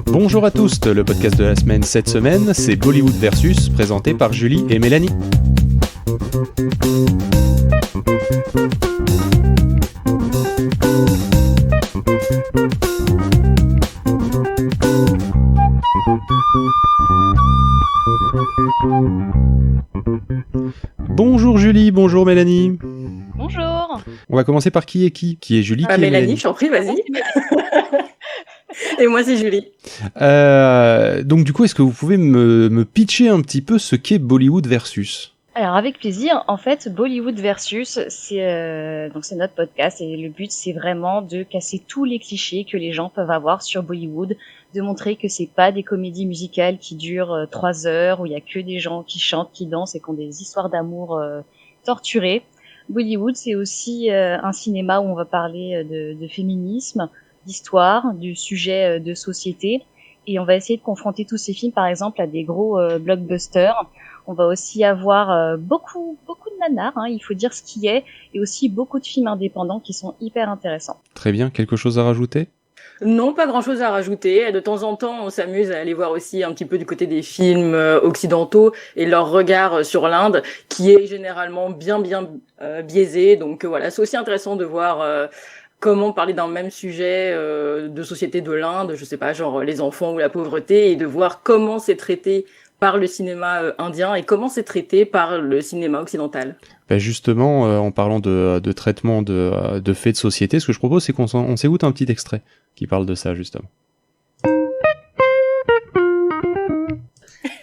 Bonjour à tous, le podcast de la semaine cette semaine, c'est Bollywood Versus, présenté par Julie et Mélanie. Bonjour Julie, bonjour Mélanie. Bonjour. On va commencer par qui est qui? Qui est Julie, qui est Mélanie, je t'en prie, vas-y. Et moi, c'est Julie. Donc du coup, est-ce que vous pouvez me pitcher un petit peu ce qu'est Bollywood Versus? Alors avec plaisir. En fait, Bollywood Versus, c'est notre podcast et le but c'est vraiment de casser tous les clichés que les gens peuvent avoir sur Bollywood, de montrer que c'est pas des comédies musicales qui durent 3 heures où il y a que des gens qui chantent, qui dansent et qui ont des histoires d'amour torturées. Bollywood, c'est aussi un cinéma où on va parler de féminisme, d'histoire, du sujet de société. Et on va essayer de confronter tous ces films, par exemple, à des gros blockbusters. On va aussi avoir beaucoup de nanars, il faut dire ce qui est, et aussi beaucoup de films indépendants qui sont hyper intéressants. Très bien, quelque chose à rajouter ? Non, pas grand-chose à rajouter. De temps en temps, on s'amuse à aller voir aussi un petit peu du côté des films occidentaux et leur regard sur l'Inde, qui est généralement bien biaisé. Donc voilà, c'est aussi intéressant de voir comment parler d'un même sujet de société de l'Inde, je sais pas, genre les enfants ou la pauvreté, et de voir comment c'est traité par le cinéma indien et comment c'est traité par le cinéma occidental. Ben justement, en parlant de traitement de faits de société, ce que je propose, c'est qu'on s'écoute un petit extrait qui parle de ça, justement.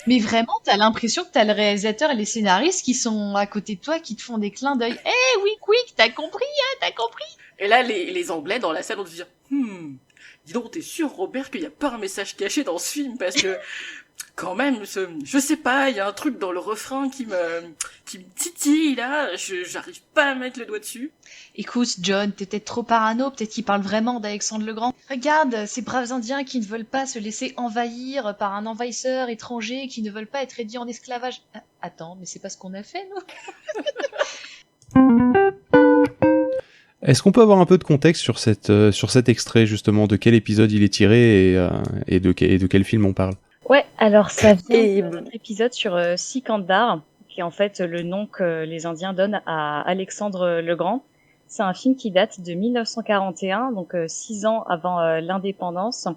Mais vraiment, t'as l'impression que t'as le réalisateur et les scénaristes qui sont à côté de toi, qui te font des clins d'œil. Eh, oui, t'as compris, t'as compris. Et là, les Anglais dans la salle ont dû dire dis donc, t'es sûr, Robert, qu'il n'y a pas un message caché dans ce film, parce que quand même, je sais pas, il y a un truc dans le refrain qui me titille, là, j'arrive pas à mettre le doigt dessus. Écoute, John, t'es peut-être trop parano, peut-être qu'il parle vraiment d'Alexandre le Grand. Regarde, ces braves Indiens qui ne veulent pas se laisser envahir par un envahisseur étranger, qui ne veulent pas être réduits en esclavage. Attends, mais c'est pas ce qu'on a fait, nous. Est-ce qu'on peut avoir un peu de contexte sur cet extrait, justement, de quel épisode il est tiré et de quel film on parle? Ouais, alors ça vient d'un épisode sur Sikandar, qui est en fait le nom que les Indiens donnent à Alexandre le Grand. C'est un film qui date de 1941, donc 6 ans avant l'indépendance,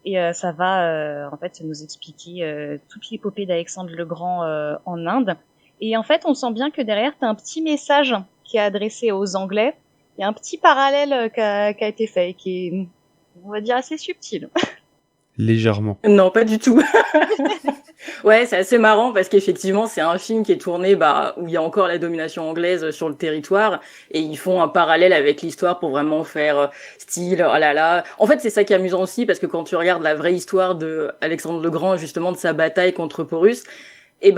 et ça va en fait nous expliquer toute l'épopée d'Alexandre le Grand en Inde. Et en fait, on sent bien que derrière, t'as un petit message qui est adressé aux Anglais. Il y a un petit parallèle qui a été fait, et qui est, on va dire, assez subtil. Légèrement. Non, pas du tout. Ouais, c'est assez marrant parce qu'effectivement, c'est un film qui est tourné où il y a encore la domination anglaise sur le territoire, et ils font un parallèle avec l'histoire pour vraiment faire style, oh là là. En fait, c'est ça qui est amusant aussi, parce que quand tu regardes la vraie histoire de Alexandre le Grand, justement de sa bataille contre Porus,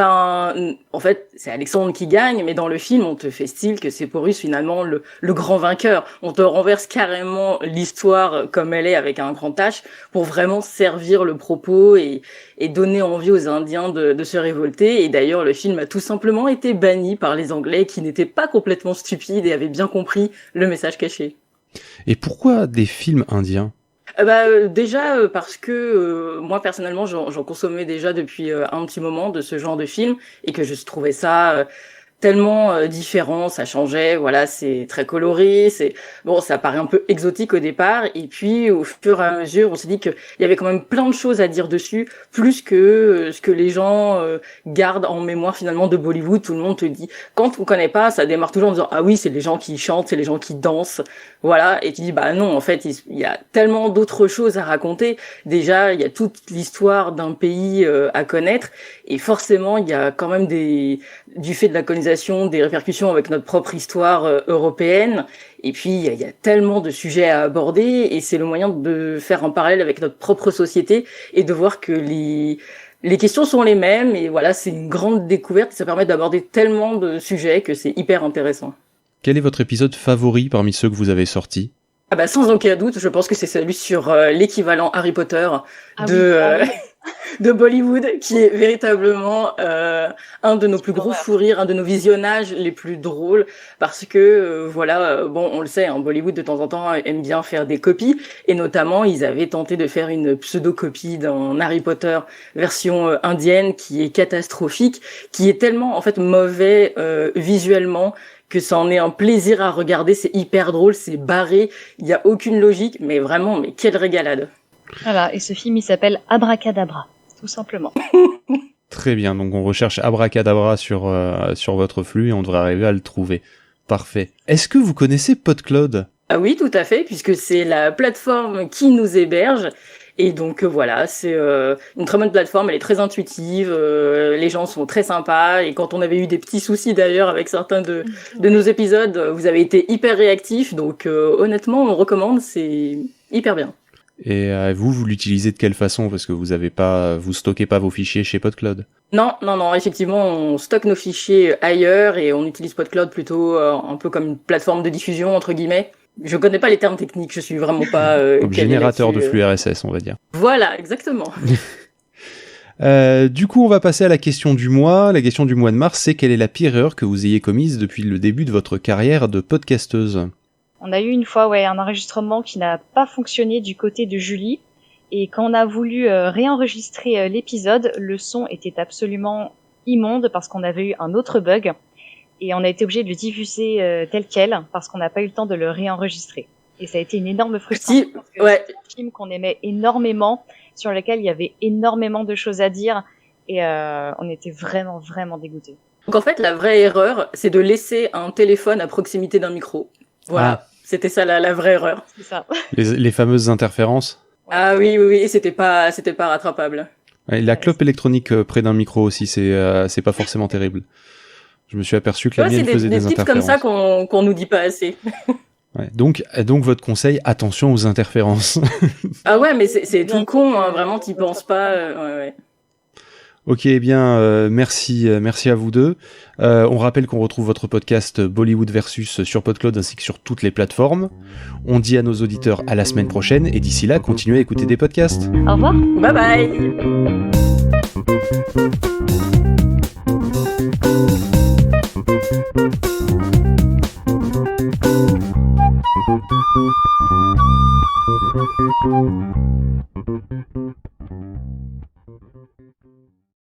en fait, c'est Alexandre qui gagne, mais dans le film, on te fait style que c'est Porus finalement le grand vainqueur. On te renverse carrément l'histoire comme elle est avec un grand H pour vraiment servir le propos et donner envie aux Indiens de se révolter. Et d'ailleurs, le film a tout simplement été banni par les Anglais qui n'étaient pas complètement stupides et avaient bien compris le message caché. Et pourquoi des films indiens ? Déjà parce que moi personnellement j'en consommais déjà depuis un petit moment de ce genre de film, et que je trouvais ça tellement différent, ça changeait, voilà, c'est très coloré, ça paraît un peu exotique au départ, et puis au fur et à mesure on s'est dit qu'il y avait quand même plein de choses à dire dessus, plus que ce que les gens gardent en mémoire finalement de Bollywood. Tout le monde te dit, quand on connaît pas, ça démarre toujours en disant ah oui, c'est les gens qui chantent, c'est les gens qui dansent, voilà, et tu dis bah non, en fait il y a tellement d'autres choses à raconter. Déjà il y a toute l'histoire d'un pays à connaître, et forcément il y a quand même du fait de la colonisation, des répercussions avec notre propre histoire européenne. Et puis, il y a tellement de sujets à aborder, et c'est le moyen de faire un parallèle avec notre propre société et de voir que les questions sont les mêmes. Et voilà, c'est une grande découverte. Ça permet d'aborder tellement de sujets que c'est hyper intéressant. Quel est votre épisode favori parmi ceux que vous avez sortis ? Sans aucun doute, je pense que c'est celui sur l'équivalent Harry Potter de Bollywood, qui est véritablement un de nos plus gros fous rires, un de nos visionnages les plus drôles, parce que bon, on le sait, hein, Bollywood de temps en temps aime bien faire des copies, et notamment ils avaient tenté de faire une pseudo-copie d'un Harry Potter version indienne qui est catastrophique, qui est tellement en fait mauvais visuellement que ça en est un plaisir à regarder. C'est hyper drôle, c'est barré, il y a aucune logique, mais vraiment, mais quelle régalade. Voilà, et ce film il s'appelle Abracadabra, tout simplement. Très bien, donc on recherche Abracadabra sur votre flux et on devrait arriver à le trouver. Parfait. Est-ce que vous connaissez PodCloud ? Ah oui, tout à fait, puisque c'est la plateforme qui nous héberge. Et donc voilà, c'est une très bonne plateforme, elle est très intuitive, les gens sont très sympas, et quand on avait eu des petits soucis d'ailleurs avec certains de nos épisodes, vous avez été hyper réactifs, donc honnêtement on recommande, c'est hyper bien. Et vous l'utilisez de quelle façon ? Parce que vous stockez pas vos fichiers chez PodCloud ? Non, effectivement, on stocke nos fichiers ailleurs et on utilise PodCloud plutôt un peu comme une plateforme de diffusion, entre guillemets. Je connais pas les termes techniques, je suis vraiment pas... comme générateur de flux RSS, on va dire. Voilà, exactement. Du coup, on va passer à la question du mois. La question du mois de mars, c'est quelle est la pire erreur que vous ayez commise depuis le début de votre carrière de podcasteuse ? On a eu une fois un enregistrement qui n'a pas fonctionné du côté de Julie, et quand on a voulu réenregistrer l'épisode, le son était absolument immonde parce qu'on avait eu un autre bug. Et on a été obligé de le diffuser tel quel parce qu'on n'a pas eu le temps de le réenregistrer. Et ça a été une énorme frustration parce que c'est un film qu'on aimait énormément, sur lequel il y avait énormément de choses à dire et on était vraiment, vraiment dégoûtés. Donc en fait, la vraie erreur, c'est de laisser un téléphone à proximité d'un micro. Voilà, C'était ça la vraie erreur. C'est ça. Les fameuses interférences. Ah oui, c'était pas rattrapable. Ouais, la clope électronique près d'un micro aussi, c'est pas forcément terrible. Je me suis aperçu que la mienne faisait des interférences. C'est des tips comme ça qu'on nous dit pas assez. Ouais, donc votre conseil, attention aux interférences. Ah ouais, mais c'est tout con, hein, vraiment, t'y penses pas. Ouais. Ok, bien, merci à vous deux. On rappelle qu'on retrouve votre podcast Bollywood Versus sur PodCloud ainsi que sur toutes les plateformes. On dit à nos auditeurs à la semaine prochaine et d'ici là, continuez à écouter des podcasts. Au revoir. Bye bye. Thank you.